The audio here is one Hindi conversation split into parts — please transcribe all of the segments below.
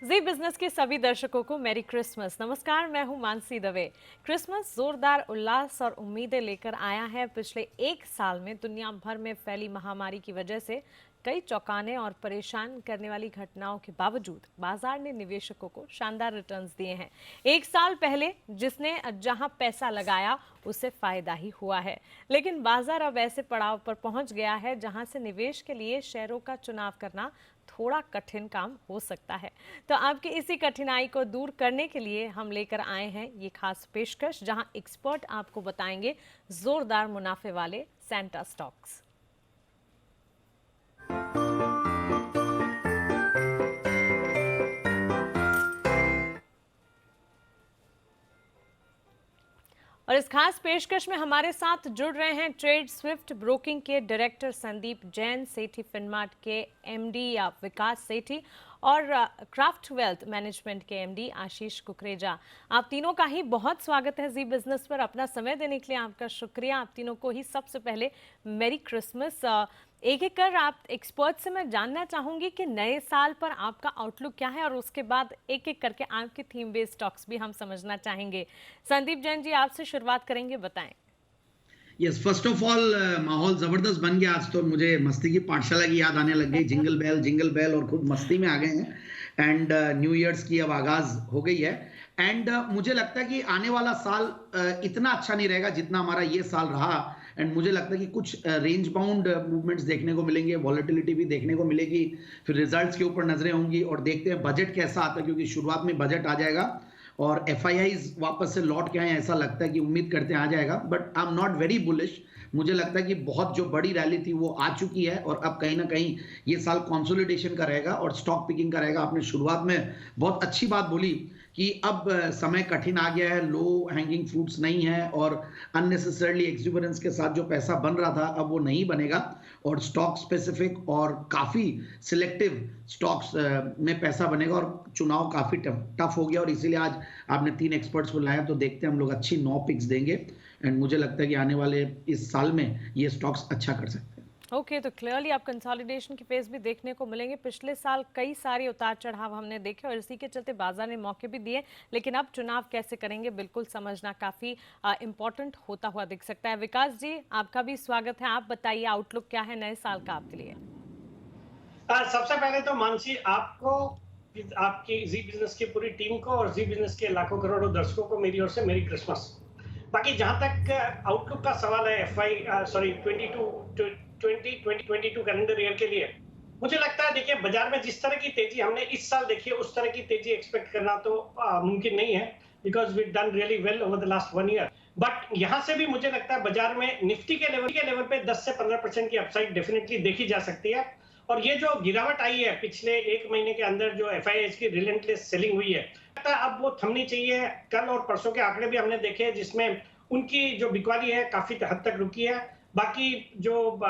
जी बिजनेस के सभी दर्शकों को मैरी क्रिसमस। नमस्कार, मैं हूं मानसी दवे। क्रिसमस जोरदार उल्लास और उम्मीदें लेकर आया है। पिछले एक साल में दुनिया भर में फैली महामारी की वजह से कई चौंकाने और परेशान करने वाली घटनाओं के बावजूद बाजार ने निवेशकों को शानदार रिटर्न्स दिए हैं। एक साल पहले जिसने जहां पैसा लगाया उसे फायदा ही हुआ है, लेकिन बाजार अब ऐसे पड़ाव पर पहुंच गया है जहां से निवेश के लिए शेयरों का चुनाव करना थोड़ा कठिन काम हो सकता है। तो आपकी इसी कठिनाई को दूर करने के लिए हम लेकर आए हैं ये खास पेशकश, जहां एक्सपर्ट आपको बताएंगे जोरदार मुनाफे वाले सेंटा स्टॉक्स। और इस खास पेशकश में हमारे साथ जुड़ रहे हैं ट्रेड स्विफ्ट ब्रोकिंग के डायरेक्टर संदीप जैन, सेठी फिनमार्ट के एमडी या विकास सेठी और क्राफ्ट वेल्थ मैनेजमेंट के एमडी आशीष कुकरेजा। आप तीनों का ही बहुत स्वागत है जी बिजनेस पर। अपना समय देने के लिए आपका शुक्रिया। आप तीनों को ही सबसे पहले मैरी क्रिसमस। एक एक कर आप एक्सपर्ट से मैं जानना चाहूंगी कि नए साल पर आपका आउटलुक क्या है, और उसके बाद एक एक करके आपके थीम बेस्ड स्टॉक्स भी हम समझना चाहेंगे। संदीप जैन जी, आपसे शुरुआत करेंगे, बताएं। यस, फर्स्ट ऑफ ऑल माहौल जबरदस्त बन गया। आज तो मुझे मस्ती की पाठशाला की याद आने लग गई। जिंगल बेल और खुद मस्ती में आ गए हैं। एंड न्यू ईयर्स की अब आगाज हो गई है। एंड मुझे लगता है कि आने वाला साल इतना अच्छा नहीं रहेगा जितना हमारा ये साल रहा। एंड मुझे लगता है कि कुछ रेंज बाउंड मूवमेंट्स देखने को मिलेंगे, वॉलेटिलिटी भी देखने को मिलेगी। फिर रिजल्ट्स के ऊपर नजरें होंगी और देखते हैं बजट कैसा आता है, क्योंकि शुरुआत में बजट आ जाएगा और एफआईआईज वापस से लौट के आए, ऐसा लगता है कि उम्मीद करते हैं आ जाएगा। But I am not very bullish. मुझे लगता है कि बहुत जो बड़ी रैली थी वो आ चुकी है और अब कहीं ना कहीं ये साल कंसोलिडेशन का रहेगा और स्टॉक पिकिंग का रहेगा। आपने शुरुआत में बहुत अच्छी बात बोली कि अब समय कठिन आ गया है, लो हैंगिंग फ्रूट्स नहीं है और अननेसेसरली एक्सुबरेंस के साथ जो पैसा बन रहा था अब वो नहीं बनेगा और स्टॉक स्पेसिफिक और काफी सिलेक्टिव स्टॉक्स में पैसा बनेगा और चुनाव काफी टफ हो गया। और इसीलिए आज आपने 3 एक्सपर्ट्स को लाया, तो देखते हैं हम लोग अच्छी 9 पिक्स देंगे। एंड मुझे लगता है कि आने वाले इस साल में ये स्टॉक्स अच्छा कर सकते हैं। ओके, तो क्लियरली आप कंसोलिडेशन की फेज भी देखने को मिलेंगे। पिछले साल कई सारे उतार चढ़ाव हमने देखे और इसी के चलते बाजार ने मौके भी दिए, लेकिन अब चुनाव कैसे करेंगे बिल्कुल समझना काफी इंपॉर्टेंट होता हुआ दिख सकता है। विकास जी, आपका भी स्वागत है। आप बताइए आउटलुक क्या है नए साल का आपके लिए। सबसे पहले तो मानसी आपको, आपकी जी बिजनेस की पूरी टीम को और जी बिजनेस के लाखों करोड़ों दर्शकों को मेरी ओर से मेरी क्रिसमस। बाकी जहां तक आउटलुक का सवाल है सॉरी 2022 कैलेंडर ईयर के लिए, मुझे लगता है देखिए बाजार में जिस तरह की तेजी हमने इस साल देखी है उस तरह की तेजी एक्सपेक्ट करना तो मुमकिन नहीं है, because we done really well over the last 1 year. But यहां से भी मुझे लगता है बाजार में निफ्टी के लेवल पे 10 से 15% की अपसाइड डेफिनेटली देखी जा सकती है। और ये जो गिरावट आई है पिछले 1 महीने के अंदर, जो एफआईआईज की रिलेंटलेस सेलिंग हुई है, अब वो थमनी चाहिए। कल और परसों के आंकड़े भी हमने देखे जिसमें उनकी जो बिकवाली है काफी हद तक रुकी है। बाकी जो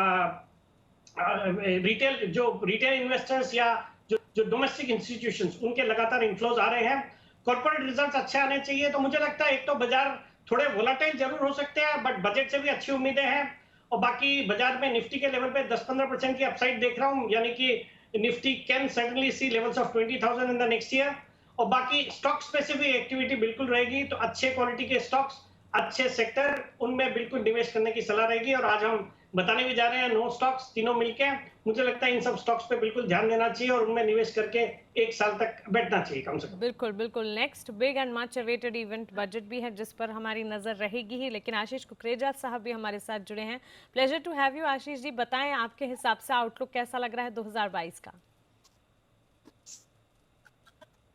रिटेल इन्वेस्टर्स या जो डोमेस्टिक इंस्टीट्यूशंस, उनके लगातार इन्फ्लोज आ रहे हैं। कॉर्पोरेट रिजल्ट्स अच्छे आने चाहिए। तो मुझे लगता है एक तो बाजार थोड़े वोलाटाइल जरूर हो सकते हैं, बट बजट से भी अच्छी उम्मीदें हैं। और बाकी बाजार में निफ्टी के लेवल पे 10-15% की अपसाइड देख रहा हूं, यानी कि Nifty can certainly see levels of 20,000 in the next year. और बाकी स्टॉक स्पेसिफिक एक्टिविटी बिल्कुल रहेगी, तो अच्छे क्वालिटी के स्टॉक्स, अच्छे सेक्टर, उनमें बिल्कुल निवेश करने की सलाह रहेगी। और आज हम बताने भी जा रहे हैं 9 स्टॉक्स तीनों मिलके। मुझे लगता है इन सब स्टॉक्स पे बिल्कुल ध्यान देना चाहिए और उनमें निवेश करके 1 साल तक बैठना चाहिए कम से कम। बिल्कुल बिल्कुल। Next big and much awaited event budget भी है, जिस पर हमारी नजर रहेगी ही। लेकिन आशीष कुकरेजा साहब भी हमारे साथ जुड़े हैं। Pleasure to have you Ashish ji. बताएं आपके हिसाब से आउटलुक कैसा लग रहा है 2022 का।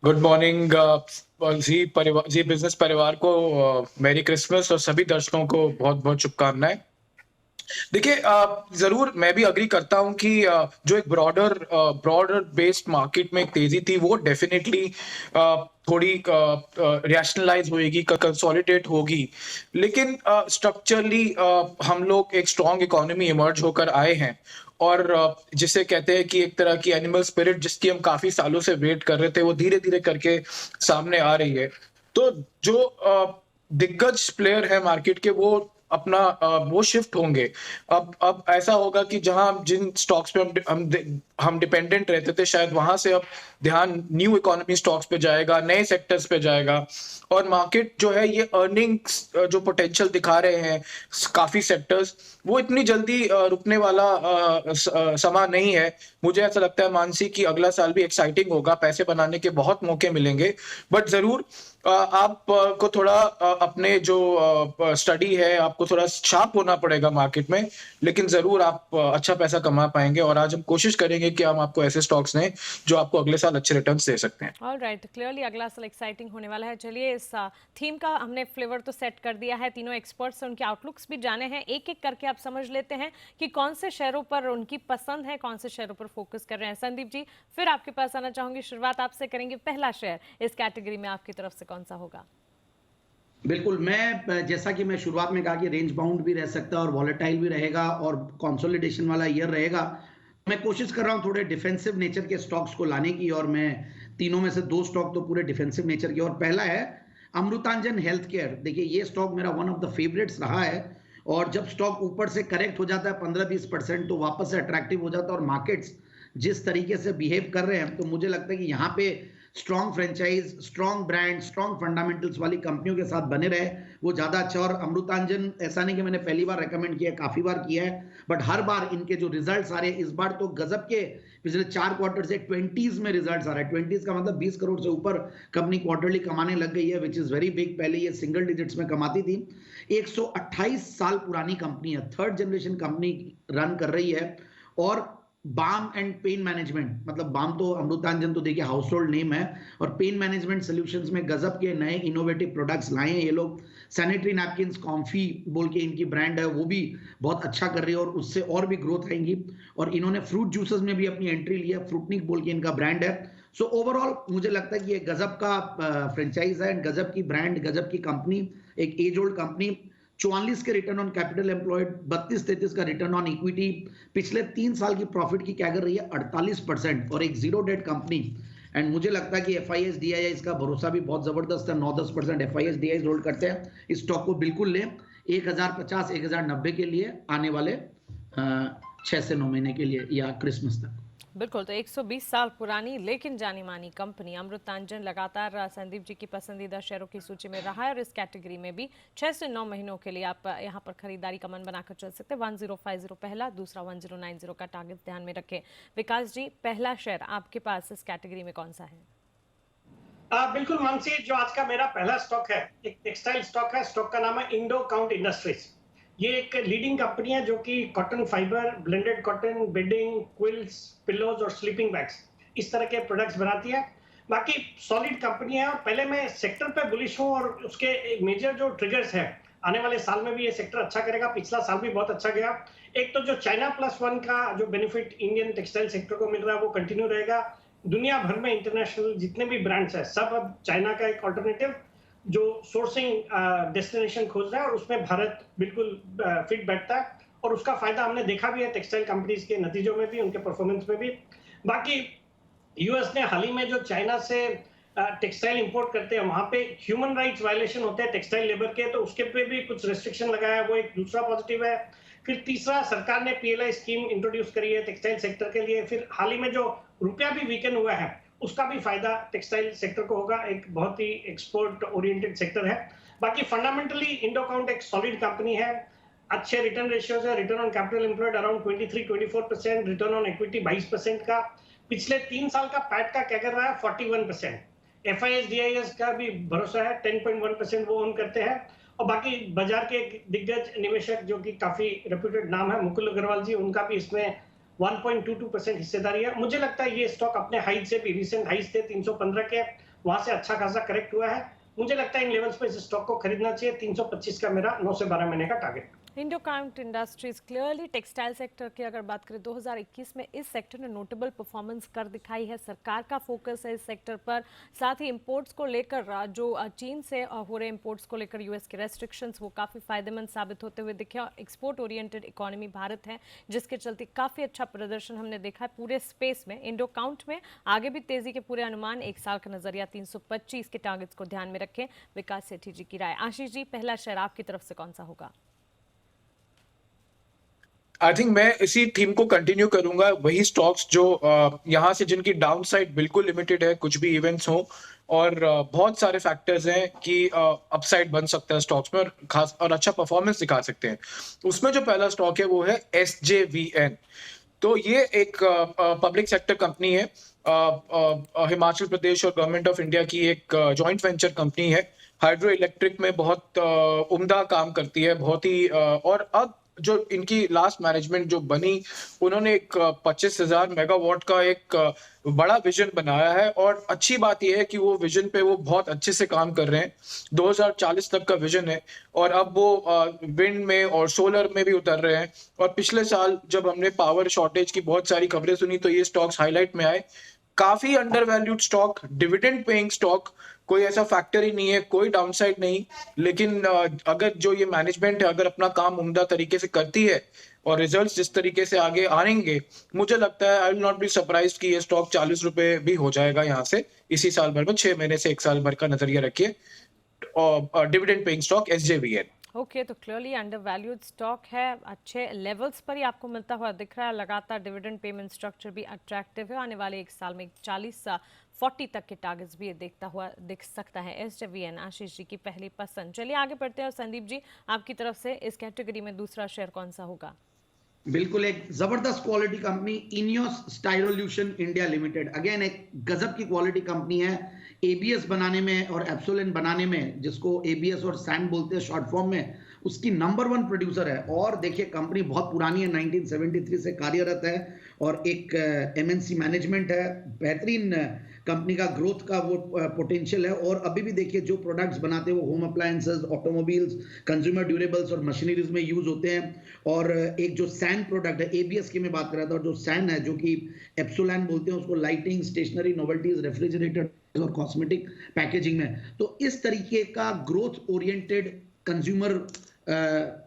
गुड मॉर्निंग जी बिजनेस परिवार को मैरी क्रिसमस और सभी दर्शकों को बहुत बहुत शुभकामनाएं। देखिए, जरूर मैं भी अग्री करता हूं कि जो एक ब्रॉडर बेस्ड मार्केट में एक तेजी थी वो डेफिनेटली थोड़ी रैशनलाइज होगी, कंसोलिडेट होगी। लेकिन स्ट्रक्चरली हम लोग एक स्ट्रॉन्ग इकोनॉमी इमर्ज होकर आए हैं और जिसे कहते हैं कि एक तरह की एनिमल स्पिरिट जिसकी हम काफी सालों से वेट कर रहे थे, वो धीरे धीरे करके सामने आ रही है। तो जो दिग्गज प्लेयर है मार्केट के, वो अपना वो शिफ्ट होंगे। अब ऐसा होगा कि जहां जिन स्टॉक्स पे हम डिपेंडेंट रहते थे, शायद वहां से अब ध्यान न्यू इकोनॉमी स्टॉक्स पे जाएगा, नए सेक्टर्स पे जाएगा। और मार्केट जो है ये अर्निंग्स जो पोटेंशियल दिखा रहे हैं काफी सेक्टर्स, वो इतनी जल्दी रुकने वाला समा नहीं है। मुझे ऐसा लगता है मानसी कि अगला साल भी एक्साइटिंग होगा, पैसे बनाने के बहुत मौके मिलेंगे। बट जरूर आप को थोड़ा अपने जो स्टडी है, आपको थोड़ा शार्प होना पड़ेगा मार्केट में, लेकिन जरूर आप अच्छा पैसा कमा पाएंगे। और आज हम कोशिश करेंगे कि हम आपको ऐसे स्टॉक्स दें जो आपको अगले साल अच्छे रिटर्न्स दे सकते हैं। ऑलराइट, क्लियरली अगला साल एक्साइटिंग होने वाला है। चलिए, इस थीम का हमने फ्लेवर तो सेट कर दिया है, तीनों एक्सपर्ट्स से उनके आउटलुक्स भी जाने हैं। एक एक करके आप समझ लेते हैं कि कौन से शेयरों पर उनकी पसंद है, कौन से शेयरों पर फोकस कर रहे हैं। संदीप जी, फिर आपके पास आना चाहूंगी, शुरुआत आपसे करेंगे। पहला शेयर इस कैटेगरी में आपकी तरफ से कौन सा होगा? बिल्कुल, मैं जैसा कि मैं शुरुआत में कहा कि रेंज बाउंड भी रह सकता है और वॉलेटाइल भी रहेगा और कंसोलिडेशन वाला ईयर रहेगा। मैं कोशिश कर रहा हूं थोड़े डिफेंसिव नेचर के स्टॉक्स को लाने की, और मैं तीनों में से दो स्टॉक तो पूरे डिफेंसिव नेचर के। और पहला है अमृतांजन हेल्थ केयर। देखिए, ये स्टॉक मेरा वन ऑफ द फेवरेट्स रहा है, और जब स्टॉक ऊपर से करेक्ट हो जाता है 15-20% तो वापस से अट्रैक्टिव हो जाता है। और मार्केट्स जिस तरीके से बिहेव कर रहे हैं, तो मुझे लगता है कि यहाँ पे strong franchise, strong brand, strong fundamentals वाली कंपनियों के साथ बने रहे, वो ज्यादा अच्छा। और अमृतांजन ऐसा नहीं कि मैंने पहली बार रेकमेंड किया, काफी बार किया है, बट हर बार इनके जो रिजल्ट्स आ रहे हैं, इस बार तो गजब के, पिछले 4 क्वार्टर से 20s में रिजल्ट्स आ रहे हैं। 20s का मतलब 20 करोड़ से ऊपर कंपनी क्वार्टरली कमाने लग गई है, विच इज वेरी बिग। पहले ये सिंगल डिजिट्स में कमाती थी। 128 साल पुरानी कंपनी है, थर्ड जनरेशन कंपनी रन कर रही है। और बाम एंड पेन मैनेजमेंट, मतलब बाम तो अमृतांजन तो देखिए हाउस होल्ड नेम है, और पेन मैनेजमेंट सॉल्यूशंस में गजब के नए इनोवेटिव प्रोडक्ट्स लाए हैं ये लोग। सैनिटरी नैपकिन्स कॉम्फी बोल के इनकी ब्रांड है, वो भी बहुत अच्छा कर रही है, और उससे और भी ग्रोथ आएंगी। और इन्होंने फ्रूट जूसेस में भी अपनी एंट्री ली है, फ्रूटनिक बोल के इनका ब्रांड है। सो ओवरऑल मुझे लगता है कि ये गजब का फ्रेंचाइज है, गजब की ब्रांड, गजब की कंपनी, एक एज ओल्ड कंपनी। 44 के रिटर्न ऑन कैपिटल एम्प्लॉयड, 32-33 का रिटर्न ऑन इक्विटी, पिछले 3 साल की प्रॉफिट की क्या कर रही है 48%, और एक जीरो डेट कंपनी। एंड मुझे लगता है कि FIS DIIs का भरोसा भी बहुत जबरदस्त है, 9-10% FIS DIIs होल्ड करते हैं। इस स्टॉक को बिल्कुल लें 1050-1090 के लिए, आने वाले 6 से 9 महीने के लिए, या क्रिसमस तक। बिल्कुल, तो 120 साल पुरानी लेकिन जानी मानी कंपनी अमृतांजन लगातार संदीप जी की पसंदीदा शेयरों की सूची में रहा है, और इस कैटेगरी में भी 6 से 9 महीनों के लिए आप यहां पर खरीदारी का मन बनाकर चल सकते हैं। 1050 पहला, दूसरा 1090 का टारगेट ध्यान में रखें। विकास जी, पहला शेयर आपके पास इस कैटेगरी में कौन सा है? बिल्कुल मानसी, जो आज का मेरा पहला स्टॉक है, एक टेक्सटाइल स्टॉक है। स्टॉक का नाम है इंडो काउंट इंडस्ट्रीज। ये एक लीडिंग कंपनी है जो कि cotton fibre, blended cotton, bedding, quilts, pillows और स्लीपिंग बैग्स, इस तरह के प्रोडक्ट्स बनाती है। बाकी सॉलिड कंपनी है, और पहले मैं सेक्टर पे बुलिश हूँ, और उसके मेजर जो ट्रिगर्स है, आने वाले साल में भी ये सेक्टर अच्छा करेगा। पिछला साल भी बहुत अच्छा गया। एक तो जो चाइना +1 का जो बेनिफिट इंडियन टेक्सटाइल सेक्टर को मिल रहा है, वो कंटिन्यू रहेगा। दुनिया भर में इंटरनेशनल जितने भी ब्रांड्स हैं, सब अब चाइना का एक ऑल्टरनेटिव जो सोर्सिंग डेस्टिनेशन खोज रहा है, और उसमें भारत बिल्कुल फिट बैठता है। और उसका फायदा हमने देखा भी है टेक्सटाइल कंपनीज के नतीजों में भी, उनके परफॉर्मेंस में भी। बाकी यूएस ने हाल ही में जो चाइना से टेक्सटाइल इंपोर्ट करते हैं, वहां पे ह्यूमन राइट्स वायलेशन होते हैं टेक्सटाइल लेबर के, तो उसके पे भी कुछ रेस्ट्रिक्शन लगाया है, वो एक दूसरा पॉजिटिव है। फिर तीसरा, सरकार ने PLI स्कीम इंट्रोड्यूस करी है टेक्सटाइल सेक्टर के लिए। फिर हाल ही में जो रुपया भी वीकन हुआ है, उसका भी फायदा टेक्सटाइल सेक्टर को होगा। एक बहुत ही एक्सपोर्ट ओरिएंटेड सेक्टर है। बाकी फंडामेंटली इंडो काउंट एक सॉलिड कंपनी है, अच्छे रिटर्न रेशियोज है। Return on capital employed around 23-24%, return on equity 22% का। पिछले 3 साल का पैट का क्या कर रहा है 41%। FIS DIS का भी भरोसा है, 10.1% वो ओन करते हैं। और बाकी बाजार के दिग्गज निवेशक जो कि काफी रेप्यूटेड नाम है, मुकुल अग्रवाल जी, उनका भी इसमें 1.22% हिस्सेदारी है। मुझे लगता है ये स्टॉक अपने हाई से भी, रिसेंट हाई थे 315 के, वहां से अच्छा खासा करेक्ट हुआ है। मुझे लगता है इन लेवल्स पे इस स्टॉक को खरीदना चाहिए। 325 का मेरा 9 से 12 महीने का target. Indo count industries clearly textile sector की अगर बात करें 2021 में इस सेक्टर ने नोटेबल परफॉर्मेंस कर दिखाई है। सरकार का फोकस है इस सेक्टर पर, साथ ही इंपोर्ट्स को लेकर जो चीन से हो रहे इंपोर्ट्स को लेकर यूएस के रेस्ट्रिक्शंस वो काफ़ी फायदेमंद साबित होते हुए दिखे। और एक्सपोर्ट ओरिएंटेड इकोनॉमी भारत है, जिसके चलते काफ़ी अच्छा प्रदर्शन हमने देखा है पूरे स्पेस में। इंडो काउंट में आगे भी तेजी के पूरे अनुमान, एक साल का नजरिया 325 के टारगेट्स को ध्यान में रखें। विकास सेठी जी की राय। आशीष जी, पहला शेयर आपकी तरफ से कौन सा होगा? आई थिंक मैं इसी थीम को कंटिन्यू करूंगा, वही स्टॉक्स जो यहाँ से जिनकी डाउन साइड बिल्कुल लिमिटेड है, कुछ भी इवेंट्स हो और बहुत सारे फैक्टर्स हैं कि अपसाइड बन सकता है स्टॉक्स में और खास और अच्छा परफॉर्मेंस दिखा सकते हैं। उसमें जो पहला स्टॉक है वो है SJVN। तो ये एक पब्लिक सेक्टर कंपनी है, हिमाचल प्रदेश और गवर्नमेंट ऑफ इंडिया की एक जॉइंट वेंचर कंपनी है। हाइड्रो इलेक्ट्रिक में बहुत उम्दा काम करती है, बहुत ही और अब जो इनकी लास्ट मैनेजमेंट जो बनी, उन्होंने एक 25,000 मेगावाट का एक बड़ा विजन बनाया है और अच्छी बात यह है कि वो विजन पे वो बहुत अच्छे से काम कर रहे हैं। 2040 तक का विजन है और अब वो विंड में और सोलर में भी उतर रहे हैं। और पिछले साल जब हमने पावर शॉर्टेज की बहुत सारी खबरें सुनी तो ये स्टॉक्स हाईलाइट में आए। काफी under valued stock, dividend paying stock, कोई ऐसा फैक्टर ही नहीं है, कोई डाउनसाइड नहीं। लेकिन अगर जो ये मैनेजमेंट है अगर अपना काम उम्दा तरीके से करती है और रिजल्ट्स जिस तरीके से आगे आएंगे, मुझे लगता है I will not be surprised कि ये स्टॉक 40 रुपए भी हो जाएगा यहाँ से इसी साल भर में। 6 महीने से 1 साल भर का नजरिया रखिए। और dividend paying stock SJVN। Okay, तो क्लियरली अंडर वैल्यूड स्टॉक है, अच्छे लेवल्स पर ही आपको मिलता हुआ दिख रहा है। लगातार डिविडेंड पेमेंट स्ट्रक्चर भी अट्रैक्टिव है। आने वाले 1 साल में 40 तक के टारगेट्स भी देखता हुआ दिख सकता है। SJVN आशीष जी की पहली पसंद। चलिए आगे बढ़ते हैं और संदीप जी आपकी तरफ से इस कैटेगरी में दूसरा शेयर कौन सा होगा? बिल्कुल एक जबरदस्त quality company Ineos Styrolution India limited. Again एक गजब की क्वालिटी कंपनी है। ABS बनाने में और एप्सोलिन बनाने में, जिसको ABS और सैन बोलते हैं शॉर्ट फॉर्म में, उसकी नंबर 1 प्रोड्यूसर है। और देखिए कंपनी बहुत पुरानी है, 1973 से कार्यरत है और एक MNC मैनेजमेंट है। बेहतरीन कंपनी का ग्रोथ का वो पोटेंशियल है। और अभी भी देखिए जो प्रोडक्ट्स बनाते हैं वो home appliances, automobiles, consumer durables और मशीनरीज में यूज होते हैं। और एक जो सैन प्रोडक्ट है, ABS की मैं बात कर रहा था, और जो सैन है जो कि एप्सोलैन बोलते हैं उसको, लाइटिंग, स्टेशनरी, नोवेल्टीज, रेफ्रिजरेटर और कॉस्मेटिक पैकेजिंग में। तो इस तरीके का ग्रोथ ओरिएंटेड कंज्यूमर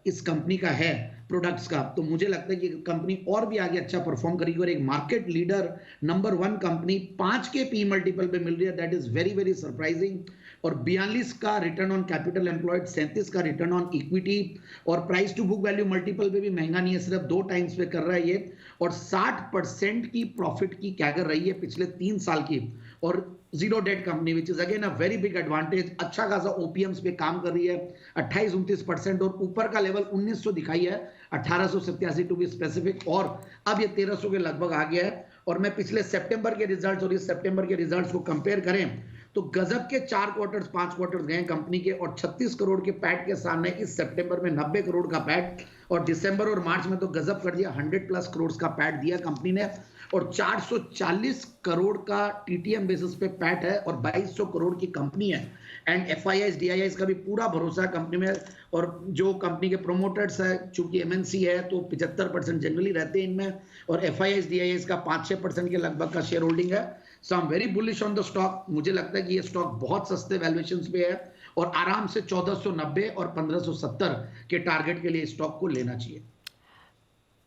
इस कंपनी का है प्रोडक्ट्स का। तो मुझे लगता है कि कंपनी और भी आगे अच्छा परफॉर्म करेगी और एक मार्केट लीडर नंबर 1 कंपनी 5 के पी मल्टीपल पे मिल रही है। That is very very surprising. और 42 का रिटर्न ऑन कैपिटल एम्प्लॉयड, 37 का रिटर्न ऑन इक्विटी, और price to book value multiple पे भी महंगा नहीं है, सिर्फ 2 टाइम्स पे कर रहा है ये। और 60% की प्रॉफिट की कैगर रही है पिछले 3 साल की। और zero debt company, which is again a very big advantage. अच्छा खासा OPMs पे काम कर रही है, 28-29%, और ऊपर का लेवल 1900 दिखाई है, 1887 टू बी स्पेसिफिक, और अब ये 1300 के लगभग आ गया है। और मैं पिछले सितंबर के रिजल्ट्स और इस सितंबर के रिजल्ट्स को कंपेयर करें तो गजब के 4 क्वार्टर्स 5 क्वार्टर्स गए कंपनी के, और 36 करोड़ के पैट के सामने इस सितंबर में 90 करोड़ का पैट, और दिसंबर और मार्च में तो गजब कर दिया, 100+ करोड़ का पैट दिया कंपनी ने। और 440 करोड़ का TTM बेसिस पे पैट है और 2200 करोड़ की कंपनी है। एंड FIIs DIIs का भी पूरा भरोसा है कंपनी में। और जो कंपनी के प्रोमोटर्स है, चूंकि MNC है तो 75% जनरली रहते हैं इनमें, और FIIs DIIs का 5-6% के लगभग का शेयर होल्डिंग है। So I am very bullish on the stock. मुझे लगता है कि ये स्टॉक बहुत सस्ते वैल्यूएशंस पे है और आराम से 1490 और 1570 के टारगेट के लिए स्टॉक को लेना चाहिए।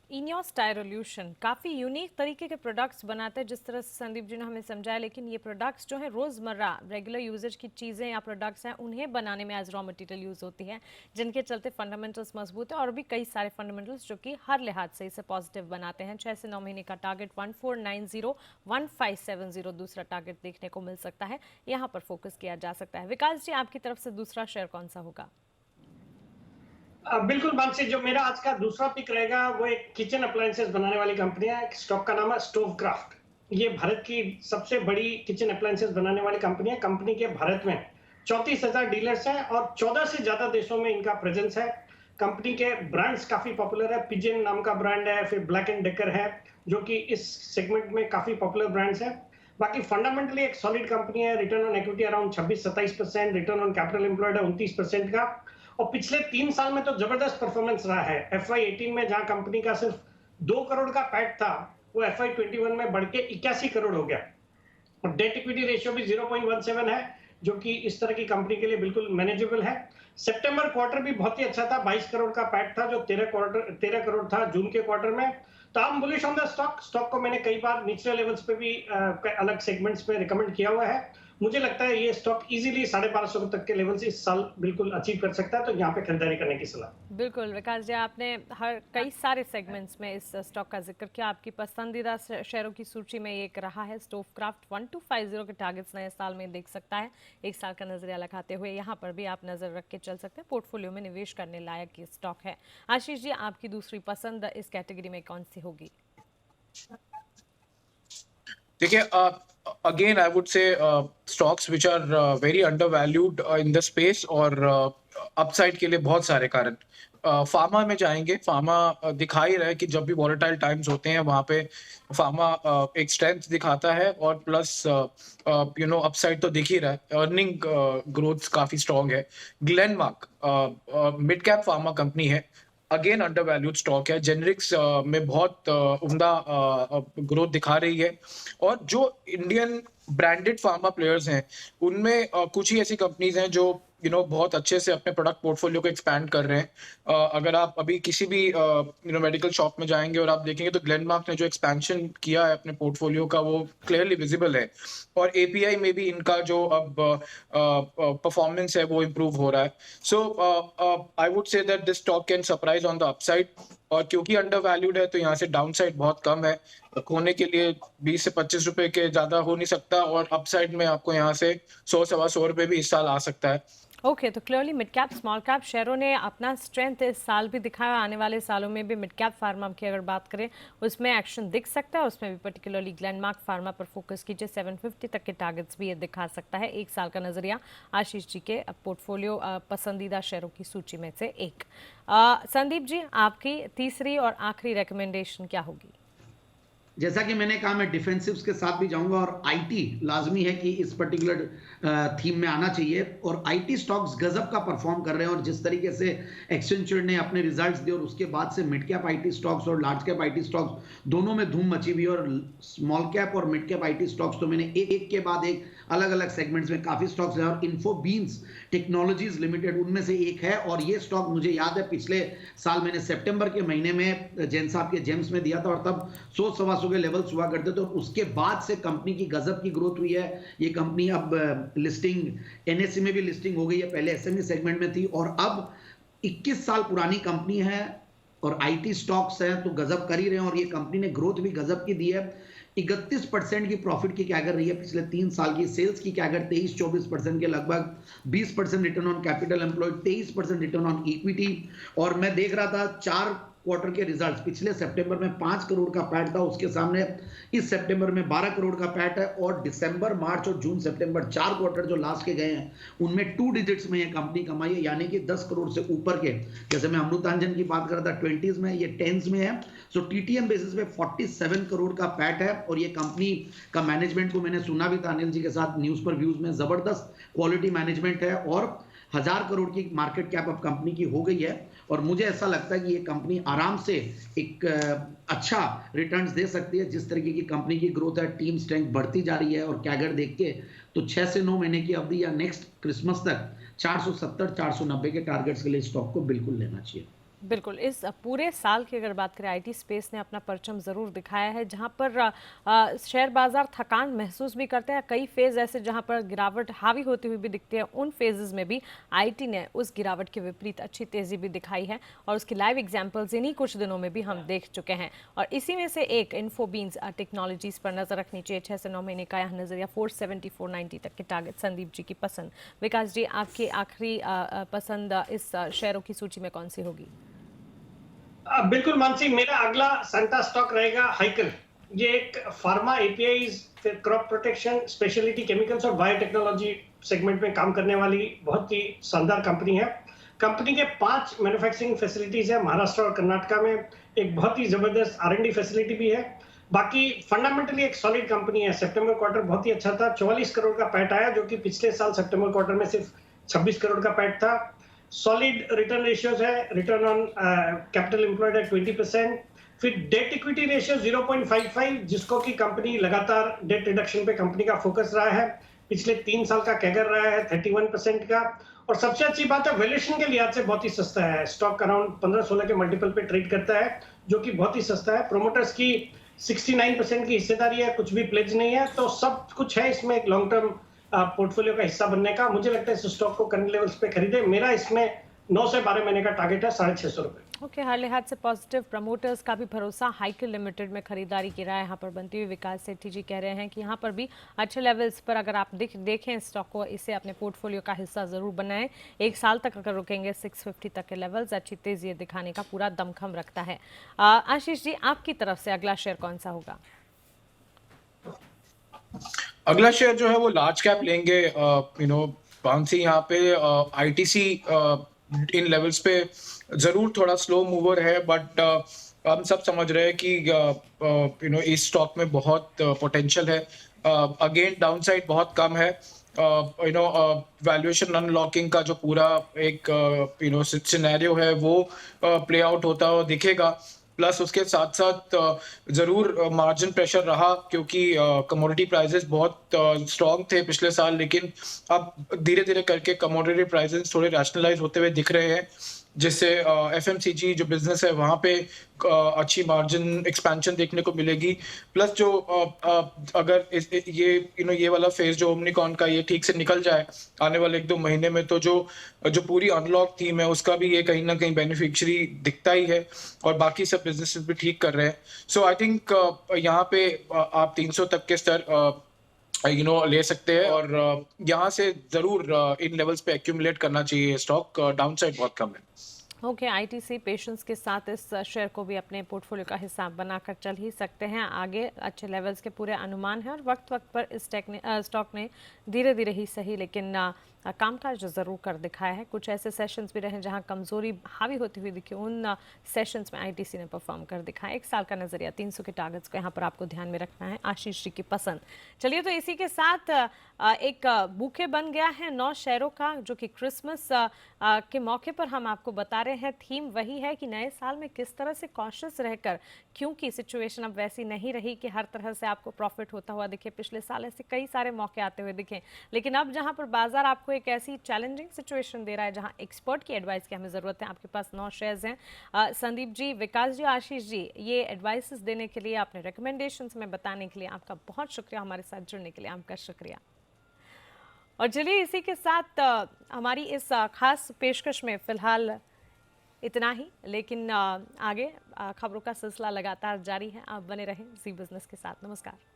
इनियोस स्टाइरोल्यूशन काफ़ी यूनिक तरीके के प्रोडक्ट्स बनाते हैं, जिस तरह से संदीप जी ने हमें समझाया। लेकिन ये प्रोडक्ट्स जो है रोज़मर्रा रेगुलर यूजेज की चीज़ें या प्रोडक्ट्स हैं, उन्हें बनाने में एज रॉ मटेरियल यूज़ होती हैं, जिनके चलते फंडामेंटल्स मजबूत है और भी कई सारे फंडामेंटल्स जो कि हर लिहाज से इसे पॉजिटिव बनाते हैं। 6 से 9 महीने का टारगेट 1490, 1570 दूसरा टारगेट देखने को मिल सकता है। यहाँ पर फोकस किया जा सकता है। विकास जी आपकी तरफ से दूसरा शेयर कौन सा होगा? बिल्कुल मानसी, जो मेरा आज का दूसरा पिक रहेगा वो एक किचन अप्लायंसेस बनाने वाली कंपनी है। स्टॉक का नाम है स्टोवक्राफ्ट। ये भारत की सबसे बड़ी किचन अप्लायंसेस बनाने वाली कंपनी है। कंपनी के भारत में 34,000 डीलर्स हैं और 14 से ज्यादा देशों में इनका प्रेजेंस है। कंपनी के ब्रांड्स काफी पॉपुलर है। पिजन नाम का ब्रांड है, फिर ब्लैक एंड डेकर है, जो कि इस सेगमेंट में काफी पॉपुलर ब्रांड्स है। बाकी फंडामेंटली एक सॉलिड कंपनी है। Return on equity around 26-27%, return on capital employed है 29% का। और पिछले 3 साल में तो जबरदस्त परफॉर्मेंस रहा है। FY18 में जहां कंपनी का सिर्फ 2 करोड़ का पैट था, वो FY21 में बढ़ के 81 करोड़ हो गया। और डेट इक्विटी रेशियो भी 0.17 है, जो कि इस तरह की कंपनी के लिए बिल्कुल मैनेजेबल है। सितंबर क्वार्टर भी बहुत ही अच्छा था, 22 करोड़ का पैट था, जो 13 करोड़ था जून के क्वार्टर में। तो I am bullish on the stock. Stock को मैंने कई बार निचले लेवल्स पे भी अलग सेगमेंट्स पे रिकमेंड किया हुआ है। मुझे लगता है ये स्टॉक इजीली 1250 तक के लेवल से इस साल बिल्कुल अचीव कर सकता है, तो यहाँ पे खरीदारी करने की सलाह। बिल्कुल विकास जी, आपने हर कई सारे सेगमेंट्स में इस स्टॉक का जिक्र किया। आपकी पसंदीदा शेयरों की सूची में एक रहा है स्टोवक्राफ्ट। 1250 के टारगेट्स नए साल में देख सकता है। एक साल का नजरिया लगाते हुए यहाँ पर भी आप नजर रख के चल सकते हैं। पोर्टफोलियो में निवेश करने लायक ये स्टॉक है। आशीष जी, आपकी दूसरी पसंद इस कैटेगरी में कौन सी होगी? देखिए, again I would say stocks which are very undervalued in the space और upside के लिए बहुत सारे कारण। फार्मा में जाएंगे। फार्मा दिखा ही रहा है कि जब भी वॉलेटाइल टाइम्स होते हैं वहां पे फार्मा एक स्ट्रेंथ दिखाता है और प्लस अपसाइड तो दिख ही रहा है। अर्निंग ग्रोथ काफी स्ट्रॉन्ग है। Glenmark mid cap pharma company है। अगेन अंडरवैल्यूड स्टॉक है। जेनरिक्स में बहुत उम्दा ग्रोथ दिखा रही है। और जो इंडियन ब्रांडेड फार्मा प्लेयर्स हैं उनमें कुछ ही ऐसी कंपनीज हैं जो बहुत अच्छे से अपने प्रोडक्ट पोर्टफोलियो को एक्सपैंड कर रहे हैं। अगर आप अभी किसी भी मेडिकल शॉप में जाएंगे और आप देखेंगे तो ग्लेनमार्क ने जो एक्सपेंशन किया है अपने पोर्टफोलियो का वो क्लियरली विजिबल है। और एपीआई में भी इनका जो अब परफॉर्मेंस है वो इम्प्रूव हो रहा है। So I would say that this stock can surprise on the upside. और क्योंकि अंडरवैल्यूड है तो यहाँ से डाउनसाइड बहुत कम है। खोने के लिए 20 से 25 रुपए के ज्यादा हो नहीं सकता। और अपसाइड में आपको यहाँ से 100-125 रुपए भी इस साल आ सकता है। ओके, तो clearly mid cap small cap शेयरों ने अपना स्ट्रेंथ इस साल भी दिखाया। आने वाले सालों में भी मिड कैप फार्मा की अगर बात करें उसमें एक्शन दिख सकता है। उसमें भी पर्टिकुलरली ग्लेनमार्क फार्मा पर फोकस कीजिए। 750 तक के टारगेट्स भी ये दिखा सकता है। एक साल का नजरिया आशीष जी के पोर्टफोलियो पसंदीदा शेयरों की सूची में से एक। संदीप जी, आपकी तीसरी और आखिरी रिकमेंडेशन क्या होगी? जैसा कि मैंने कहा, मैं डिफेंसिव्स के साथ भी जाऊंगा और आईटी लाजमी है कि इस पर्टिकुलर थीम में आना चाहिए। और आईटी स्टॉक्स गजब का परफॉर्म कर रहे हैं। और जिस तरीके से एक्सेंचर ने अपने रिजल्ट्स दिए और उसके बाद से मिड कैप आईटी स्टॉक्स और लार्ज कैप आईटी स्टॉक्स दोनों में धूम मची हुई है। और स्मॉल कैप और मिड कैप आईटी स्टॉक्स तो मैंने एक के बाद एक अलग अलग सेगमेंट्स में काफी स्टॉक्स हैं। और इन्फोबीन्स टेक्नोलॉजीज लिमिटेड उनमें से एक है। और ये स्टॉक मुझे याद है पिछले साल मैंने सितंबर के महीने में जैन साहब के जेम्स में दिया था और तब 100-125 के लेवल्स हुआ करते थे। और उसके बाद से कंपनी की गजब की ग्रोथ हुई है। ये कंपनी अब लिस्टिंग एनएससी में भी लिस्टिंग हो गई है। पहले एसएमई सेगमेंट में थी और अब 21 साल पुरानी कंपनी है और आईटी स्टॉक्स हैं तो गजब कर ही रहे हैं। और ये कंपनी ने ग्रोथ भी गजब की दी है। 31% की प्रॉफिट की कैगर रही है पिछले 3 साल की। सेल्स की कैगर 23-24% के लगभग। 20% return on capital employed, 23% return on equity. और मैं देख रहा था 4 क्वार्टर के रिजल्ट्स। पिछले सितंबर में 5 करोड़ का पैट था, उसके सामने इस सितंबर में 12 करोड़ का पैट है। और दिसंबर, मार्च और जून, सितंबर 4 क्वार्टर जो लास्ट के गए हैं उनमें 2 डिजिट्स में ये कंपनी कमाई है, यानी कि 10 करोड़ से ऊपर के। जैसे मैं अमृतांजन की बात कर रहा था 20s में, ये 10s में है। सो टीटीएम बेसिस पे 47 करोड़ का पैट है। और ये कंपनी का मैनेजमेंट को मैंने सुना भी था अनिल जी के साथ न्यूज पर व्यूज में, जबरदस्त क्वालिटी मैनेजमेंट है। और 1000 करोड़ की मार्केट कैप अब कंपनी की हो गई है। और मुझे ऐसा लगता है कि ये कंपनी आराम से एक अच्छा रिटर्न्स दे सकती है। जिस तरीके की कंपनी की ग्रोथ है, टीम स्ट्रेंथ बढ़ती जा रही है और कैगर देख के तो 6 से 9 महीने की अवधि या नेक्स्ट क्रिसमस तक 470-490 के टारगेट्स के लिए स्टॉक को बिल्कुल लेना चाहिए। बिल्कुल, इस पूरे साल की अगर बात करें आईटी स्पेस ने अपना परचम ज़रूर दिखाया है। जहां पर शेयर बाजार थकान महसूस भी करते हैं, कई फेज़ ऐसे जहां पर गिरावट हावी होती हुई भी दिखती है, उन फेजेस में भी आईटी ने उस गिरावट के विपरीत अच्छी तेज़ी भी दिखाई है। और उसकी लाइव एग्जांपल्स इन्हीं कुछ दिनों में भी हम देख चुके हैं। और इसी में से एक इन्फोबीन्स टेक्नोलॉजीज़ पर नज़र रखनी चाहिए। 6 से 9 महीने का यह नज़रिया। 470-490 तक के टारगेट संदीप जी की पसंद। विकास जी, आपकी आखिरी पसंद इस शेयरों की सूची में कौन सी होगी? बिल्कुल मानसी, मेरा अगला संता स्टॉक रहेगा हाइकल। ये एक pharma APIs, crop protection, speciality chemicals और बायोटेक्नोलॉजी सेगमेंट में काम करने वाली बहुत ही शानदार कंपनी है। कंपनी के 5 मैन्युफैक्चरिंग फैसिलिटीज है महाराष्ट्र और कर्नाटका में। एक बहुत ही जबरदस्त R&D फैसिलिटी भी है। बाकी फंडामेंटली एक सॉलिड कंपनी है। सितंबर क्वार्टर बहुत ही अच्छा था। 44 करोड़ का पैट आया, जो कि पिछले साल सितंबर क्वार्टर में सिर्फ 26 करोड़ का पैट था। सॉलिड रिटर्न रेशियोज है। रिटर्न ऑन कैपिटल एम्प्लॉयड है 20%। फिर डेट इक्विटी रेशियो 0.55, जिसको कि कंपनी लगातार डेट रिडक्शन पे कंपनी का फोकस रहा है। पिछले 3 साल का कैगर रहा है 31% का। और सबसे अच्छी बात है, वैल्यूएशन के लिहाज से बहुत ही सस्ता है। स्टॉक अराउंड 15-16 के मल्टीपल पे ट्रेड करता है, जो कि बहुत ही सस्ता है। प्रोमोटर्स की 69% की हिस्सेदारी है, कुछ भी प्लेज नहीं है। तो सब कुछ है इसमें। एक लॉन्ग टर्म पोर्टफोलियो का हिस्सा बनने का। मुझे लगता है इस स्टॉक को करंट लेवल्स पे खरीदे। मेरा इसमें 9 से 12 महीने का टारगेट है 650 रुपए। ओके, हर लिहाज से पॉजिटिव। प्रमोटर्स का भी भरोसा। हाइकिल लिमिटेड में खरीदारी की राय यहाँ पर बनती हुई विकास सेठी जी कह रहे हैं कि यहाँ पर भी अच्छे लेवल्स पर अगर आप देखें स्टॉक को, इसे अपने पोर्टफोलियो का हिस्सा जरूर बनाएं। एक साल तक अगर रुकेंगे 650 तक के लेवल्स अच्छी तेजी दिखाने का पूरा दमखम रखता है। आशीष जी, आपकी तरफ से अगला शेयर कौन सा होगा? अगला शेयर जो है वो लार्ज कैप लेंगे। बांसी यहाँ पे आईटीसी इन लेवल्स पे जरूर थोड़ा स्लो मूवर है, बट हम सब समझ रहे हैं कि इस स्टॉक में बहुत पोटेंशियल है। अगेन डाउनसाइड बहुत कम है। वैल्यूएशन अनलॉकिंग का जो पूरा एक सिनेरियो है वो प्ले आउट होता हुआ दिखेगा। प्लस उसके साथ साथ जरूर मार्जिन प्रेशर रहा, क्योंकि कमोडिटी प्राइसेस बहुत स्ट्रॉन्ग थे पिछले साल, लेकिन अब धीरे धीरे करके कमोडिटी प्राइसेस थोड़े रैशनलाइज होते हुए दिख रहे हैं, जिससे एफएमसीजी जो बिजनेस है वहां पे अच्छी मार्जिन एक्सपेंशन देखने को मिलेगी। प्लस जो अगर ये वाला फेज जो ओमनिकॉन का ये ठीक से निकल जाए आने वाले 1-2 महीने में, तो जो पूरी अनलॉक थीम है उसका भी ये कहीं ना कहीं बेनिफिशियरी दिखता ही है, और बाकी सब बिजनेसेस भी ठीक कर रहे हैं। सो आई थिंक यहाँ पे आप 300 तक के स्तर ले सकते हैं, और यहाँ से जरूर इन लेवल्स पे एक्यूमुलेट करना चाहिए स्टॉक। डाउनसाइड बहुत कम है। ओके, आईटीसी पेशेंस के साथ इस शेयर को भी अपने पोर्टफोलियो का हिस्सा बनाकर चल ही सकते हैं। आगे अच्छे लेवल्स के पूरे अनुमान हैं और वक्त वक्त पर इस स्टॉक ने धीरे धीरे ही सही लेकिन कामकाज ज़रूर कर दिखाया है। कुछ ऐसे सेशंस भी रहे जहां कमजोरी हावी होती हुई दिखी, उन सेशंस में आईटीसी ने परफॉर्म कर दिखाया। एक साल का नजरिया 300 के टारगेट्स को यहाँ पर आपको ध्यान में रखना है। आशीष जी की पसंद। चलिए, तो इसी के साथ एक बुके बन गया है 9 शेयरों का, जो कि क्रिसमस के मौके पर हम आपको बता रहे हैं। थीम वही है कि नए साल में किस तरह से कॉशियस रहकर, क्योंकि सिचुएशन अब वैसी नहीं रही कि हर तरह से आपको प्रॉफिट होता हुआ दिखे। पिछले साल ऐसे कई सारे मौके आते हुए दिखे, लेकिन अब जहां पर बाजार आपको एक ऐसी चैलेंजिंग सिचुएशन दे रहा है जहां एक्सपर्ट की एडवाइस की हमें जरूरत है। आपके पास 9 शेयर्स हैं। संदीप जी, विकास जी, आशीष जी, ये एडवाइसेस देने के लिए, अपने रिकमेंडेशंस में बताने के लिए आपका बहुत शुक्रिया। हमारे साथ जुड़ने के लिए आपका शुक्रिया। और चलिए, इसी के साथ हमारी इस खास पेशकश में फिलहाल इतना ही, लेकिन आगे खबरों का सिलसिला लगातार जारी है। आप बने रहें जी बिजनेस के साथ। नमस्कार।